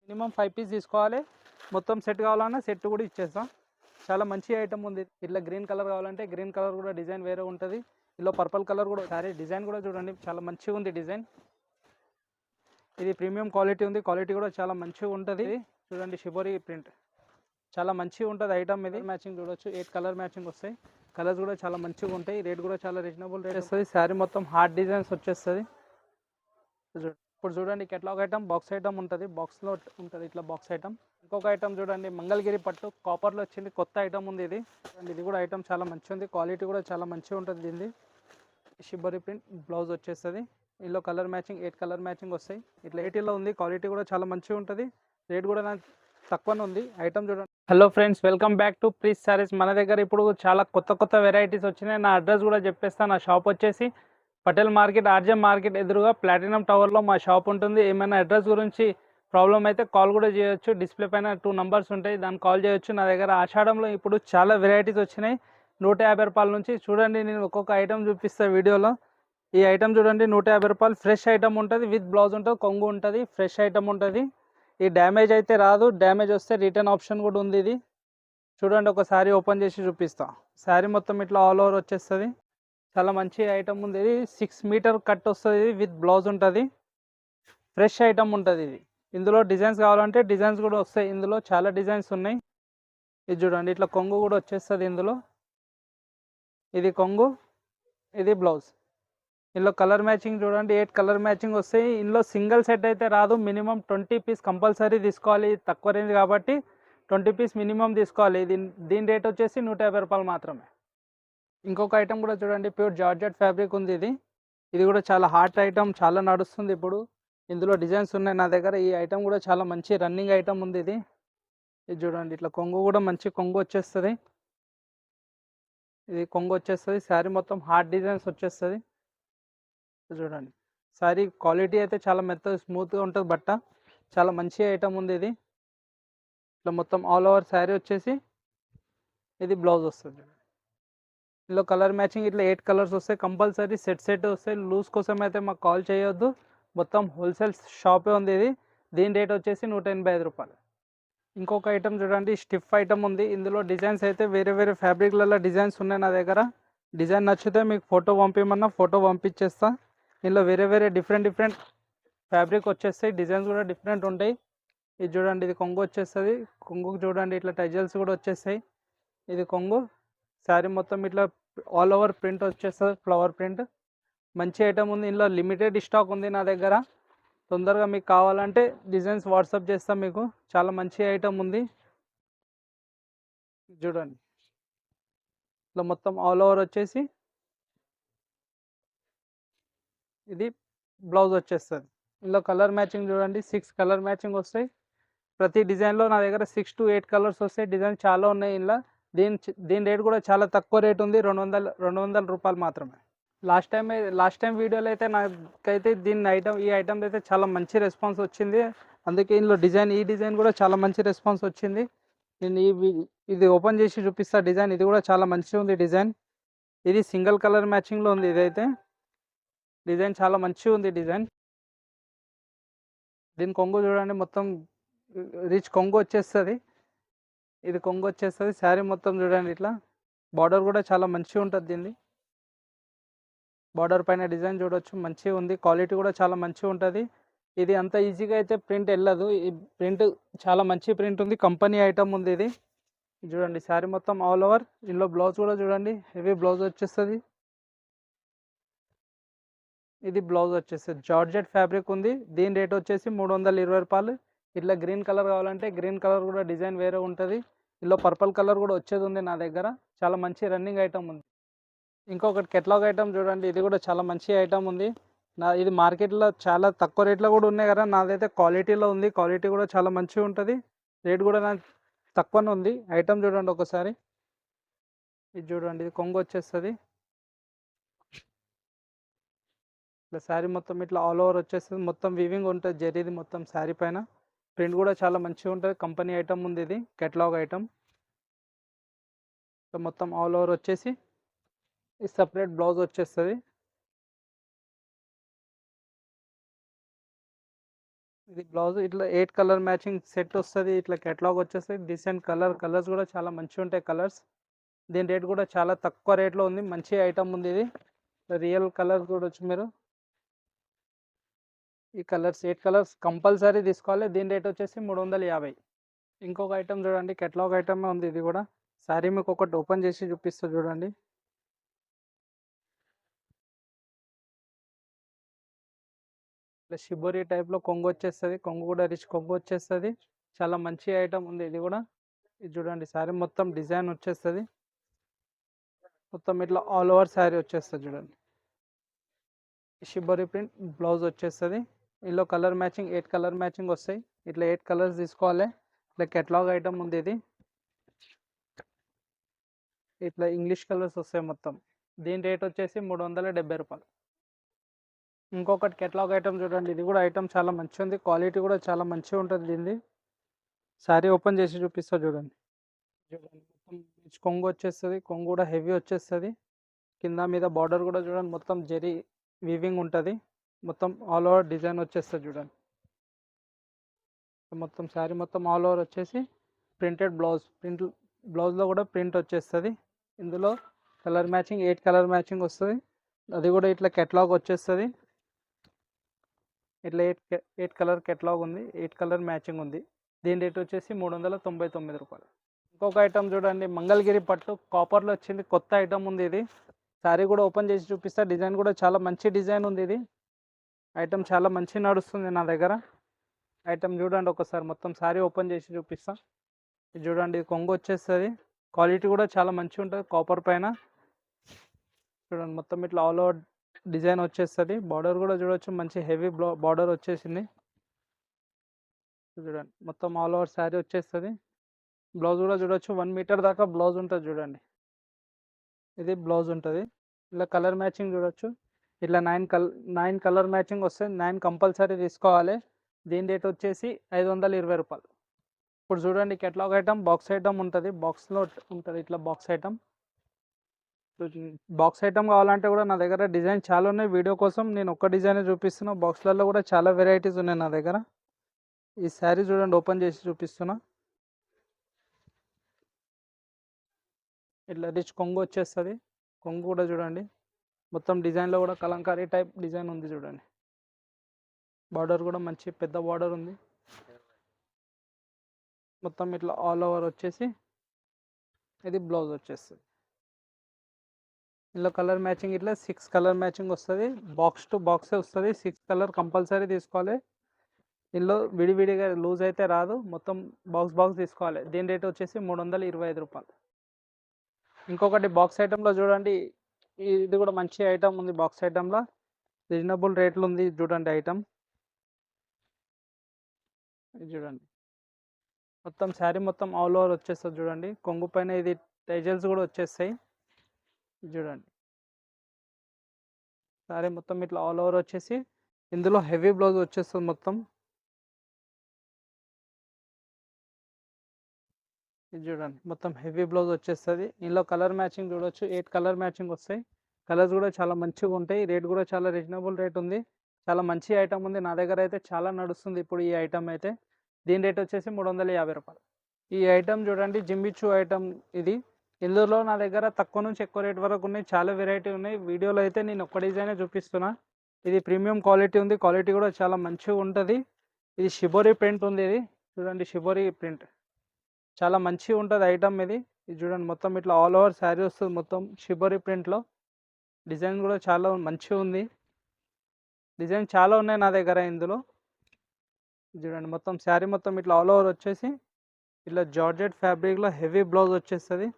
Minimum 5 piece తీసుకోవాలి. మొత్తం set కావాలన్నా సెట్ కూడా ఇచ్చేస్తాం. చాలా మంచి ఐటమ్ ఉంది. ఇట్లా గ్రీన్ కలర్ కావాలంటే గ్రీన్ కలర్ కూడా డిజైన్ వేరే ఉంటుంది. ఇలా పర్పుల్ కలర్ కూడా సారీ డిజైన్ కూడా చూడండి చాలా మంచిగా ఉంది డిజైన్. ఇది ప్రీమియం క్వాలిటీ ఉంది. క్వాలిటీ కూడా చాలా మంచిగా ఉంటుంది. చూడండి షిబోరి ప్రింట్ చాలా మంచిగా ఉంటుంది ఐటమ్. ఇది మ్యాచింగ్ చూడొచ్చు. 8 కలర్ మ్యాచింగ్ వస్తాయి. కలర్స్ కూడా చాలా మంచిగా ఉంటాయి. రేట్ కూడా చాలా రీజనబుల్ రేట్ వస్తుంది. శారీ మొత్తం హార్డ్ డిజైన్స్ వచ్చేస్తుంది. ఇప్పుడు చూడండి కేటలాగ్ ఐటమ్ బాక్స్ ఐటమ్ ఉంటుంది. బాక్స్లో ఉంటుంది ఇట్లా బాక్స్ ఐటమ్. ఇంకొక ఐటమ్ చూడండి మంగళగిరి పట్టు కాపర్లో వచ్చింది. కొత్త ఐటమ్ ఉంది ఇది. ఇది కూడా ఐటమ్ చాలా మంచిగా ఉంది. క్వాలిటీ కూడా చాలా మంచిగా ఉంటుంది దీనిది. షిబోరి ప్రింట్ బ్లౌజ్ వచ్చేస్తుంది. ఇందులో కలర్ మ్యాచింగ్ 8 కలర్ మ్యాచింగ్ వస్తాయి. ఇట్లా 80లో ఉంది. క్వాలిటీ కూడా చాలా మంచిగా ఉంటుంది. రేట్ కూడా తక్కువనే ఉంది. ఐటమ్ చూడండి. Hello friends, welcome back to please saris. మన దగ్గర ఇప్పుడు చాలా కొత్త వెరైటీస్ వచ్చినాయి. నా అడ్రస్ కూడా చెప్పేస్తాను. నా షాప్ వచ్చేసి పటేల్ మార్కెట్, ఆర్జే మార్కెట్ ఎదురుగా ప్లాటినం టవర్లో మా షాప్ ఉంటుంది. ఏమైనా అడ్రస్ గురించి ప్రాబ్లం అయితే కాల్ కూడా చేయొచ్చు. డిస్ప్లే పైన 2 నంబర్స్ ఉంటాయి, దాన్ని కాల్ చేయొచ్చు. నా దగ్గర ఆషాఢంలో ఇప్పుడు చాలా వెరైటీస్ వచ్చినాయి. 150 రూపాయల నుంచి చూడండి. నేను ఒక్కొక్క ఐటమ్ చూపిస్తాను వీడియోలో. ఈ ఐటమ్ చూడండి 150 రూపాయలు. ఫ్రెష్ ఐటమ్ ఉంటుంది. విత్ బ్లౌజ్ ఉంటుంది, కొంగు ఉంటుంది. ఫ్రెష్ ఐటమ్ ఉంటుంది. ఈ డ్యామేజ్ అయితే రాదు. డ్యామేజ్ వస్తే రిటర్న్ ఆప్షన్ కూడా ఉంది. ఇది చూడండి ఒకసారి ఓపెన్ చేసి చూపిస్తా. శారీ మొత్తం ఇట్లా ఆల్ ఓవర్ వచ్చేస్తుంది. చాలా మంచి ఐటమ్ ఉంది. ఇది 6 మీటర్ కట్ వస్తుంది. విత్ బ్లౌజ్ ఉంటుంది. ఫ్రెష్ ఐటమ్ ఉంటుంది ఇది. ఇందులో డిజైన్స్ కావాలంటే డిజైన్స్ కూడా వస్తాయి. ఇందులో చాలా డిజైన్స్ ఉన్నాయి. ఇది చూడండి ఇట్లా కొంగు కూడా వచ్చేస్తుంది ఇందులో. ఇది కొంగు, ఇది బ్లౌజ్. ఇందులో కలర్ మ్యాచింగ్ చూడండి 8 కలర్ మ్యాచింగ్ వస్తాయి. ఇందులో సింగిల్ సెట్ అయితే రాదు. మినిమం 20 పీస్ కంపల్సరీ తీసుకోవాలి. తక్కువ రేంజ్ కాబట్టి 20 పీస్ మినిమం తీసుకోవాలి. దీని రేట్ వచ్చేసి 150 రూపాయలు మాత్రమే. ఇంకొక ఐటమ్ కూడా చూడండి ప్యూర్ జార్జెట్ ఫ్యాబ్రిక్ ఉంది. ఇది కూడా చాలా హాట్ ఐటమ్, చాలా నడుస్తుంది ఇప్పుడు. ఇందులో డిజైన్స్ ఉన్నాయి నా దగ్గర. ఈ ఐటమ్ కూడా చాలా మంచి రన్నింగ్ ఐటమ్ ఉంది. ఇది చూడండి ఇట్లా కొంగు కూడా మంచి కొంగు వచ్చేస్తుంది. ఇది కొంగు వచ్చేస్తుంది. శారీ మొత్తం హార్డ్ డిజైన్స్ వచ్చేస్తుంది. చూడండి శారీ క్వాలిటీ అయితే చాలా మెత్తగా స్మూత్గా ఉంటుంది. బట్ట చాలా మంచి ఐటమ్ ఉంది. ఇది ఇట్లా మొత్తం ఆల్ ఓవర్ శారీ వచ్చేసి ఇది బ్లౌజ్ వస్తుంది. ఇందులో కలర్ మ్యాచింగ్ ఇట్లా 8 కలర్స్ వస్తాయి. కంపల్సరీ సెట్ వస్తాయి. లూజ్ కోసం అయితే మాకు కాల్ చేయొద్దు. మొత్తం హోల్సేల్ షాపే ఉంది ఇది. దీని రేట్ వచ్చేసి 185 రూపాయలు. ఇంకొక ఐటమ్ చూడండి స్టిఫ్ ఐటమ్ ఉంది. ఇందులో డిజైన్స్ అయితే వేరే ఫ్యాబ్రిక్లలో డిజైన్స్ ఉన్నాయి నా దగ్గర. డిజైన్ నచ్చితే మీకు ఫోటో పంపించమన్నా ఫోటో పంపించేస్తా. ఇందులో వేరే డిఫరెంట్ ఫ్యాబ్రిక్ వచ్చేస్తాయి. డిజైన్స్ కూడా డిఫరెంట్ ఉంటాయి. ఇది చూడండి ఇది కొంగు వచ్చేస్తుంది. కొంగుకు చూడండి ఇట్లా టైజల్స్ కూడా వచ్చేస్తాయి. ఇది కొంగు. శారీ మొత్తం ఇట్లా ఆల్ ఓవర్ ప్రింట్ వచ్చేస్తుంది. ఫ్లవర్ ప్రింట్ మంచి ఐటమ్ ఉంది. ఇందులో లిమిటెడ్ స్టాక్ ఉంది నా దగ్గర. తొందరగా మీకు కావాలంటే డిజైన్స్ వాట్సాప్ చేస్తాం మీకు. చాలా మంచి ఐటమ్ ఉంది. చూడండి ఇట్లా మొత్తం ఆల్ ఓవర్ వచ్చేసి ఇది బ్లౌజ్ వచ్చేస్తుంది. ఇందులో కలర్ మ్యాచింగ్ చూడండి 6 కలర్ మ్యాచింగ్ వస్తాయి. ప్రతి డిజైన్లో నా దగ్గర 6 to 8 కలర్స్ వస్తాయి. డిజైన్ చాలా ఉన్నాయి ఇందులో. దీని రేట్ కూడా చాలా తక్కువ రేట్ ఉంది. 200 రూపాయలు మాత్రమే. లాస్ట్ టైం వీడియోలో అయితే నాకైతే ఈ ఐటమ్ అయితే చాలా మంచి రెస్పాన్స్ వచ్చింది. అందుకే ఇందులో ఈ డిజైన్ కూడా చాలా మంచి రెస్పాన్స్ వచ్చింది. నేను ఇది ఓపెన్ చేసి చూపిస్తా డిజైన్. ఇది కూడా చాలా మంచిగా ఉంది డిజైన్. ఇది సింగిల్ కలర్ మ్యాచింగ్లో ఉంది. ఇదైతే డిజైన్ చాలా మంచిగా ఉంది డిజైన్. దీని కొంగు చూడండి మొత్తం రిచ్ కొంగు వచ్చేస్తుంది. ఇది కొంగు వచ్చేస్తుంది. శారీ మొత్తం చూడండి ఇట్లా బార్డర్ కూడా చాలా మంచిగా ఉంటుంది. దీన్ని బార్డర్ పైన డిజైన్ చూడొచ్చు మంచిగా ఉంది. క్వాలిటీ కూడా చాలా మంచిగా ఉంటుంది. ఇది అంత ఈజీగా అయితే ప్రింట్ వెళ్ళదు. ఈ ప్రింట్ చాలా మంచి ప్రింట్ ఉంది. కంపెనీ ఐటమ్ ఉంది ఇది. చూడండి శారీ మొత్తం ఆల్ ఓవర్. ఇందులో బ్లౌజ్ కూడా చూడండి హెవీ బ్లౌజ్ వచ్చేస్తుంది. ఇది బ్లౌజ్ వచ్చేస్తుంది. జార్జెట్ ఫ్యాబ్రిక్ ఉంది. దీని రేట్ వచ్చేసి 320 రూపాయలు. ఇట్లా గ్రీన్ కలర్ కావాలంటే గ్రీన్ కలర్ కూడా డిజైన్ వేరే ఉంటుంది. ఇందులో పర్పుల్ కలర్ కూడా వచ్చేది ఉంది నా దగ్గర. చాలా మంచి రన్నింగ్ ఐటమ్ ఉంది. ఇంకొకటి కెటలాగ్ ఐటమ్ చూడండి. ఇది కూడా చాలా మంచి ఐటమ్ ఉంది. ఇది మార్కెట్లో చాలా తక్కువ రేట్లో కూడా ఉన్నాయి కదా. నాదైతే క్వాలిటీలో ఉంది. క్వాలిటీ కూడా చాలా మంచిగా ఉంటుంది. రేట్ కూడా తక్కువనే ఉంది. ఐటమ్ చూడండి ఒకసారి. ఇది చూడండి ఇది కొంగు వచ్చేస్తుంది. ఇట్లా శారీ మొత్తం ఇట్లా ఆల్ ఓవర్ వచ్చేస్తుంది. మొత్తం వీవింగ్ ఉంటుంది జరీది మొత్తం శారీ పైన. ప్రింట్ కూడా చాలా మంచిగా ఉంటుంది. కంపెనీ ఐటమ్ ఉంది. ఇది కెటలాగ్ ఐటమ్. మొత్తం ఆల్ ఓవర్ వచ్చేసి ఈ సపరేట్ బ్లౌజ్ వచ్చేస్తుంది. ఇది బ్లౌజ్ ఇట్లా 8 కలర్ మ్యాచింగ్ సెట్ వస్తుంది. ఇట్లా కేటలాగ్ వచ్చేస్తుంది. డిసెంట్ కలర్స్ కూడా చాలా మంచిగా ఉంటాయి కలర్స్. దీని రేట్ కూడా చాలా తక్కువ రేట్లో ఉంది. మంచి ఐటమ్ ఉంది ఇది. రియల్ కలర్ చూడొచ్చు మీరు. ఈ కలర్స్ 8 కలర్స్ కంపల్సరీ తీసుకోవాలి. దీని రేట్ వచ్చేసి 350. ఇంకొక ఐటమ్ చూడండి, కేటలాగ్ ఐటమ్ ఉంది ఇది కూడా. సారీ మీకు ఒకటి ఓపెన్ చేసి చూపిస్తా చూడండి. ఇట్లా షిబోరి టైప్లో కొంగు వచ్చేస్తుంది. కొంగు కూడా రిచ్ కొంగు వచ్చేస్తుంది. చాలా మంచి ఐటమ్ ఉంది ఇది కూడా. ఇది చూడండి, శారీ మొత్తం డిజైన్ వచ్చేస్తుంది. మొత్తం ఇట్లా ఆల్ ఓవర్ శారీ వచ్చేస్తుంది చూడండి. షిబోరి ప్రింట్ బ్లౌజ్ వచ్చేస్తుంది. ఇందులో కలర్ మ్యాచింగ్ 8 కలర్ మ్యాచింగ్ వస్తాయి. ఇట్లా 8 కలర్స్ తీసుకోవాలి. ఇట్లా కేటలాగ్ ఐటమ్ ఉంది ఇది. ఇట్లా ఇంగ్లీష్ కలర్స్ వస్తాయి మొత్తం. దీని రేట్ వచ్చేసి 370 రూపాయలు. ఇంకొకటి కేటలాగ్ ఐటమ్ చూడండి. ఇది కూడా ఐటమ్ చాలా మంచిగా ఉంది. క్వాలిటీ కూడా చాలా మంచిగా ఉంటుంది దీనిది. శారీ ఓపెన్ చేసి చూపిస్తా చూడండి. చూడండి మొత్తం రిచ్ కొంగు వచ్చేస్తుంది. కొంగు కూడా హెవీ వచ్చేస్తుంది. కింద మీద బార్డర్ కూడా చూడండి, మొత్తం జరీ వీవింగ్ ఉంటుంది. మొత్తం ఆల్ ఓవర్ డిజైన్ వచ్చేస్తుంది చూడండి. మొత్తం శారీ మొత్తం ఆల్ ఓవర్ వచ్చేసి ప్రింటెడ్ బ్లౌజ్లో కూడా ప్రింట్ వచ్చేస్తుంది. ఇందులో కలర్ మ్యాచింగ్ 8 కలర్ మ్యాచింగ్ వస్తుంది. అది కూడా ఇట్లా కేటలాగ్ వచ్చేస్తుంది. ఇట్లా 8 కలర్ కేటలాగ్ ఉంది. 8 కలర్ మ్యాచింగ్ ఉంది. దీని రేట్ వచ్చేసి 399 రూపాయలు. ఇంకొక ఐటమ్ చూడండి, మంగళగిరి పట్టు కాపర్లో వచ్చింది. కొత్త ఐటమ్ ఉంది ఇది. శారీ కూడా ఓపెన్ చేసి చూపిస్తా. డిజైన్ కూడా చాలా మంచి డిజైన్ ఉంది ఇది. ఐటమ్ చాలా మంచి నడుస్తుంది నా దగ్గర. ఐటమ్ చూడండి ఒకసారి, మొత్తం శారీ ఓపెన్ చేసి చూపిస్తా. ఇది చూడండి, ఇది కొంగు వచ్చేస్తుంది. క్వాలిటీ కూడా చాలా మంచిగా ఉంటుంది. కాపర్ పైన చూడండి, మొత్తం ఇట్లా ఆల్ ఓవర్ డిజైన్ వచ్చేస్తుంది. బార్డర్ కూడా చూడొచ్చు, మంచి హెవీ బార్డర్ వచ్చేసింది. చూడండి మొత్తం ఆల్ ఓవర్ శారీ వచ్చేస్తుంది. బ్లౌజ్ కూడా చూడొచ్చు, 1 మీటర్ దాకా బ్లౌజ్ ఉంటుంది చూడండి. ఇది బ్లౌజ్ ఉంటుంది. ఇలా కలర్ మ్యాచింగ్ చూడొచ్చు. ఇట్లా 9 కలర్ మ్యాచింగ్ వస్తాయి. 9 కంపల్సరీ తీసుకోవాలి. దీని రేట్ వచ్చేసి 520 రూపాయలు. ఇప్పుడు చూడండి, కేటలాగ్ ఐటమ్ బాక్స్ ఐటమ్ ఉంటుంది. బాక్స్లో ఉంటుంది ఇట్లా బాక్స్ ఐటమ్. బాక్స్ ఐటమ్ కావాలంటే కూడా నా దగ్గర డిజైన్ చాలా ఉన్నాయి. వీడియో కోసం నేను ఒక్క డిజైన్ చూపిస్తున్నా. బాక్స్లలో కూడా చాలా వెరైటీస్ ఉన్నాయి నా దగ్గర. ఈ శారీ చూడండి, ఓపెన్ చేసి చూపిస్తున్నా. ఇట్లా రిచ్ కొంగు వచ్చేస్తుంది. కొంగు కూడా చూడండి, మొత్తం డిజైన్లో కూడా కలంకారీ టైప్ డిజైన్ ఉంది చూడండి. బార్డర్ కూడా మంచి పెద్ద బార్డర్ ఉంది. మొత్తం ఇట్లా ఆల్ ఓవర్ వచ్చేసి ఇది బ్లౌజ్ వచ్చేస్తుంది. ఇందులో కలర్ మ్యాచింగ్ ఇట్లా 6 కలర్ మ్యాచింగ్ వస్తుంది. బాక్స్ టు బాక్సే వస్తుంది. 6 కలర్ కంపల్సరీ తీసుకోవాలి. ఇందులో విడివిడిగా లూజ్ అయితే రాదు, మొత్తం బాక్స్ తీసుకోవాలి. దీని రేట్ వచ్చేసి 325 రూపాయలు. ఇంకొకటి బాక్స్ ఐటెంలో చూడండి, ఇది కూడా మంచి ఐటమ్ ఉంది. బాక్స్ ఐటెంలో రీజనబుల్ రేట్లు ఉంది చూడండి ఐటమ్. ఇది చూడండి, మొత్తం శారీ మొత్తం ఆల్ ఓవర్ వచ్చేస్తుంది చూడండి. కొంగు పైన ఇది టైజల్స్ కూడా వచ్చేస్తాయి. ఇది చూడండి, శారీ మొత్తం ఇట్లా ఆల్ ఓవర్ వచ్చేసి ఇందులో హెవీ బ్లౌజ్ వచ్చేస్తుంది మొత్తం. ఇది చూడండి, మొత్తం హెవీ బ్లౌజ్ వచ్చేస్తుంది. ఇందులో కలర్ మ్యాచింగ్ చూడొచ్చు, 8 కలర్ మ్యాచింగ్ వస్తాయి. కలర్స్ కూడా చాలా మంచిగా ఉంటాయి. రేట్ కూడా చాలా రీజనబుల్ రేట్ ఉంది. చాలా మంచి ఐటమ్ ఉంది నా దగ్గర అయితే, చాలా నడుస్తుంది ఇప్పుడు ఈ ఐటమ్ అయితే. దీని రేట్ వచ్చేసి 350 రూపాయలు. ఈ ఐటమ్ చూడండి, జిమ్మిచూ ఐటమ్ ఇది. ఇందులో నా దగ్గర తక్కువ నుంచి ఎక్కువ రేట్ వరకు ఉన్నాయి. చాలా వెరైటీ ఉన్నాయి. వీడియోలో అయితే నేను ఒక్క డిజైనే చూపిస్తున్నా. ఇది ప్రీమియం క్వాలిటీ ఉంది. క్వాలిటీ కూడా చాలా మంచిగా ఉంటుంది. ఇది షిబోరి ప్రింట్ ఉంది. ఇది చూడండి, షిబోరి ప్రింట్ చాలా మంచిగా ఉంటుంది ఐటమ్ ఇది. ఇది చూడండి, మొత్తం ఇట్లా ఆల్ ఓవర్ శారీ వస్తుంది మొత్తం షిబోరి ప్రింట్లో. డిజైన్ కూడా చాలా మంచిగా ఉంది. డిజైన్ చాలా ఉన్నాయి నా దగ్గర ఇందులో. చూడండి, మొత్తం శారీ మొత్తం ఇట్లా ఆల్ ఓవర్ వచ్చేసి ఇట్లా జార్జెట్ ఫ్యాబ్రిక్లో హెవీ బ్లౌజ్ వచ్చేస్తుంది.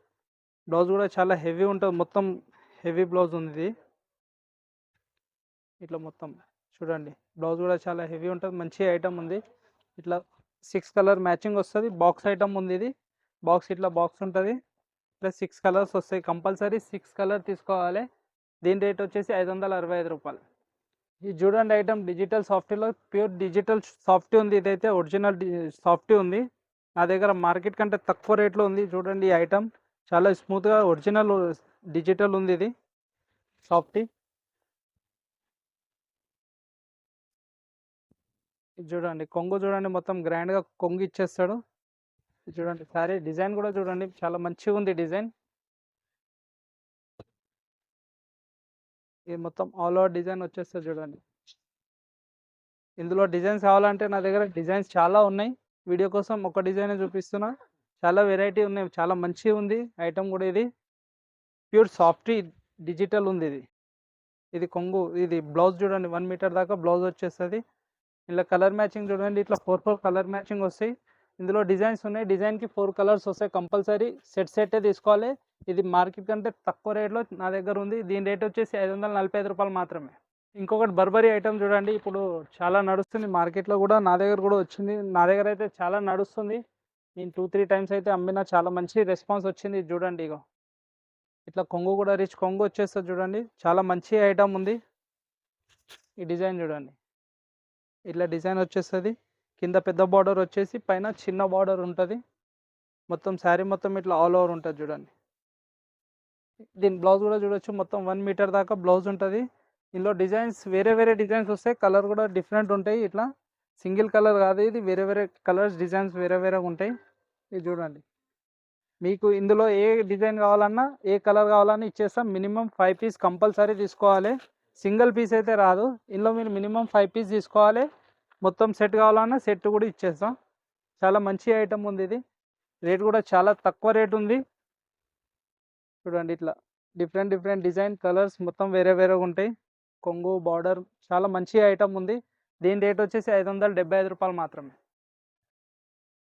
బ్లౌజ్ కూడా చాలా హెవీ ఉంటుంది, మొత్తం హెవీ బ్లౌజ్ ఉంది ఇది. ఇట్లా మొత్తం చూడండి, బ్లౌజ్ కూడా చాలా హెవీ ఉంటుంది. మంచి ఐటమ్ ఉంది. ఇట్లా 6 కలర్ మ్యాచింగ్ వస్తుంది. బాక్స్ ఐటమ్ ఉంది ఇది. బాక్స్ ఇట్లా బాక్స్ ఉంటుంది. ఇట్లా 6 కలర్స్ వస్తాయి. కంపల్సరీ 6 కలర్ తీసుకోవాలి. దీని రేట్ వచ్చేసి 565 రూపాయలు. ఇది చూడండి ఐటమ్ డిజిటల్ సాఫ్ట్వేర్లో ప్యూర్ డిజిటల్ సాఫ్ట్ ఉంది. ఇదైతే ఒరిజినల్ సాఫ్ట్ ఉంది. నా దగ్గర మార్కెట్ కంటే తక్కువ రేట్లో ఉంది. చూడండి ఈ ఐటమ్ చాలా స్మూత్గా ఒరిజినల్ డిజిటల్ ఉంది. ఇది సాఫ్టీ. ఇది చూడండి కొంగు చూడండి మొత్తం గ్రాండ్గా కొంగు ఇచ్చేస్తాడు. ఇది చూడండి సారీ డిజైన్ కూడా చూడండి చాలా మంచిగా ఉంది డిజైన్. ఇది మొత్తం ఆల్ ఓవర్ డిజైన్ వచ్చేస్తుంది చూడండి. ఇందులో డిజైన్స్ కావాలంటే నా దగ్గర డిజైన్స్ చాలా ఉన్నాయి. వీడియో కోసం ఒక డిజైన్ చూపిస్తున్నా. చాలా వెరైటీ ఉన్నాయి. చాలా మంచిగా ఉంది ఐటమ్ కూడా. ఇది ప్యూర్ సాఫ్ట్ డిజిటల్ ఉంది ఇది. ఇది కొంగు, ఇది బ్లౌజ్ చూడండి 1 మీటర్ దాకా బ్లౌజ్ వచ్చేస్తుంది. ఇలా కలర్ మ్యాచింగ్ చూడండి, ఇట్లా 4 కలర్ మ్యాచింగ్ వస్తాయి. ఇందులో డిజైన్స్ ఉన్నాయి. డిజైన్కి 4 కలర్స్ వస్తాయి కంపల్సరీ. సెట్టే తీసుకోవాలి. ఇది మార్కెట్ కంటే తక్కువ రేట్లో నా దగ్గర ఉంది. దీని రేట్ వచ్చేసి 545 రూపాయలు మాత్రమే. ఇంకొకటి బర్బరీ ఐటమ్ చూడండి, ఇప్పుడు చాలా నడుస్తుంది మార్కెట్లో కూడా. నా దగ్గర కూడా వచ్చింది. నా దగ్గర అయితే చాలా నడుస్తుంది. నేను 2-3 టైమ్స్ అయితే అమ్మినా. చాలా మంచి రెస్పాన్స్ వచ్చింది. ఇది చూడండి ఇగో ఇట్లా కొంగు కూడా రిచ్ కొంగు వచ్చేస్తుంది చూడండి. చాలా మంచి ఐటమ్ ఉంది. ఈ డిజైన్ చూడండి, ఇట్లా డిజైన్ వచ్చేస్తుంది. కింద పెద్ద బార్డర్ వచ్చేసి పైన చిన్న బార్డర్ ఉంటుంది. మొత్తం శారీ మొత్తం ఇట్లా ఆల్ ఓవర్ ఉంటుంది చూడండి. దీని బ్లౌజ్ కూడా చూడొచ్చు, మొత్తం 1 మీటర్ దాకా బ్లౌజ్ ఉంటుంది. ఇందులో డిజైన్స్ వేరే వేరే డిజైన్స్ వస్తాయి. కలర్ కూడా డిఫరెంట్ ఉంటాయి. ఇట్లా సింగిల్ కలర్ కాదు ఇది, వేరే వేరే కలర్స్ డిజైన్స్ వేరే వేరేగా ఉంటాయి. ఇది చూడండి, మీకు ఇందులో ఏ డిజైన్ కావాలన్నా ఏ కలర్ కావాలన్నా ఇచ్చేస్తాం. మినిమం 5 పీస్ కంపల్సరీ తీసుకోవాలి. సింగిల్ పీస్ అయితే రాదు. ఇందులో మీరు మినిమం 5 పీస్ తీసుకోవాలి. మొత్తం సెట్ కావాలన్నా సెట్ కూడా ఇచ్చేస్తాం. చాలా మంచి ఐటమ్ ఉంది ఇది. రేట్ కూడా చాలా తక్కువ రేట్ ఉంది చూడండి. ఇట్లా డిఫరెంట్ డిజైన్ కలర్స్ మొత్తం వేరే వేరేగా ఉంటాయి. కొంగు బార్డర్ చాలా మంచి ఐటమ్ ఉంది. దీని రేట్ వచ్చేసి 575 రూపాయలు మాత్రమే.